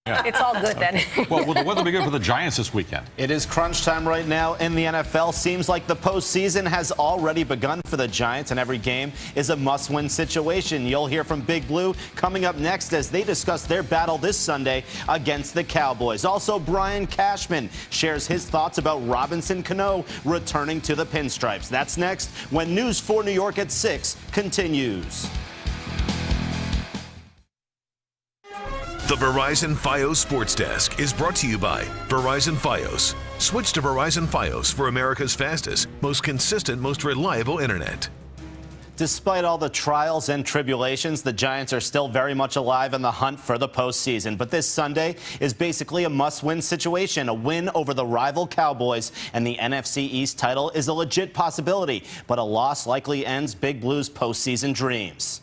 Yeah. It's all good then. Well, will the weather be good for the Giants this weekend? It is crunch time right now in the NFL. Seems like the postseason has already begun for the Giants, and every game is a must-win situation. You'll hear from Big Blue coming up next as they discuss their battle this Sunday against the Cowboys. Also, Brian Cashman shares his thoughts about Robinson Cano returning to the Pinstripes. That's next when News 4 New York at 6 continues. The Verizon Fios Sports Desk is brought to you by Verizon Fios. Switch to Verizon Fios for America's fastest, most consistent, most reliable internet. Despite all the trials and tribulations, the Giants are still very much alive in the hunt for the postseason. But this Sunday is basically a must-win situation. A win over the rival Cowboys and the NFC East title is a legit possibility. But a loss likely ends Big Blue's postseason dreams.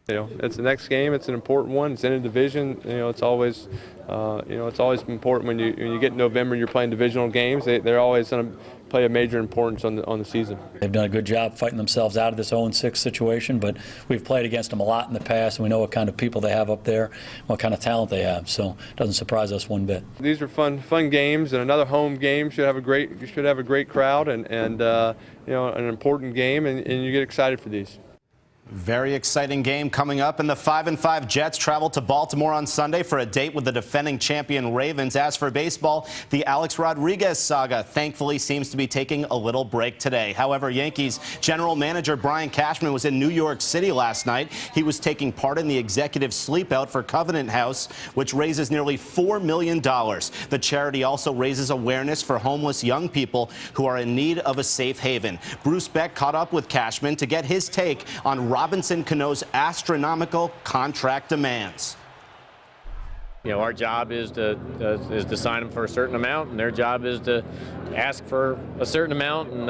You know, it's the next game. It's an important one. It's in a division. You know, it's always, it's always important when you get in November and you're playing divisional games. They're always going to play a major importance on the season. They've done a good job fighting themselves out of this 0-6 situation, but we've played against them a lot in the past, and we know what kind of people they have up there, what kind of talent they have. So it doesn't surprise us one bit. These are fun games, and another home game should have a great crowd and you know, an important game, and you get excited for these. Very exciting game coming up, and the 5-5 Jets travel to Baltimore on Sunday for a date with the defending champion Ravens. As for baseball, the Alex Rodriguez saga thankfully seems to be taking a little break today. However, Yankees general manager Brian Cashman was in New York City last night. He was taking part in the executive sleepout for Covenant House, which raises nearly $4 million. The charity also raises awareness for homeless young people who are in need of a safe haven. Bruce Beck caught up with Cashman to get his take on Robinson Cano's astronomical contract demands. You know, our job is to sign them for a certain amount, and their job is to ask for a certain amount, and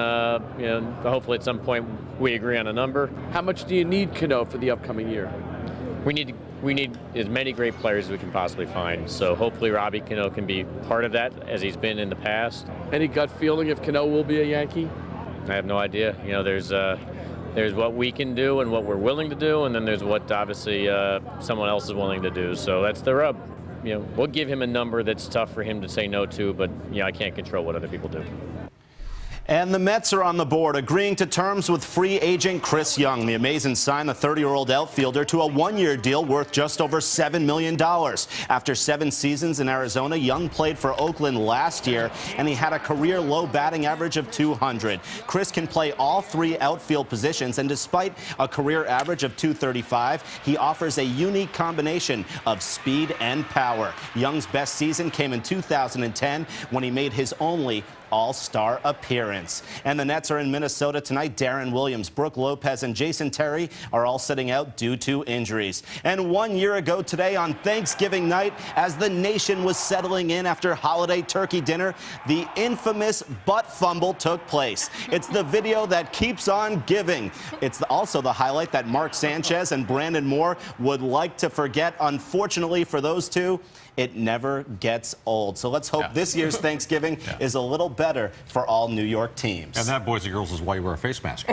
you know, hopefully at some point we agree on a number. How much do you need Cano for the upcoming year? We need as many great players as we can possibly find. So hopefully Robbie Cano can be part of that, as he's been in the past. Any gut feeling if Cano will be a Yankee? I have no idea. You know, there's what we can do and what we're willing to do, and then there's what obviously someone else is willing to do. So that's the rub. You know, we'll give him a number that's tough for him to say no to, but you know, I can't control what other people do. And the Mets are on the board, agreeing to terms with free agent Chris Young. The Amazons signed the 30-year-old outfielder to a one-year deal worth just over $7 million. After 7 seasons in Arizona, Young played for Oakland last year, and he had a career-low batting average of .200. Chris can play all 3 outfield positions, and despite a career average of .235, he offers a unique combination of speed and power. Young's best season came in 2010 when he made his only All-Star appearance. And the Nets are in Minnesota tonight. Darren Williams, Brooke Lopez, and Jason Terry are all sitting out due to injuries. And 1 year ago today on Thanksgiving night, as the nation was settling in after holiday turkey dinner, the infamous butt fumble took place. It's the video that keeps on giving. It's also the highlight that Mark Sanchez and Brandon Moore would like to forget. Unfortunately for those two, it never gets old. So let's hope this year's Thanksgiving is a little better for all New York teams. And that, boys and girls, is why you wear a face mask.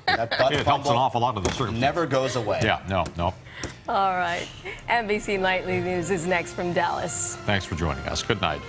That butt It helps an awful lot of the circumstances. never goes away. Yeah, no. All right. NBC Nightly News is next from Dallas. Thanks for joining us. Good night.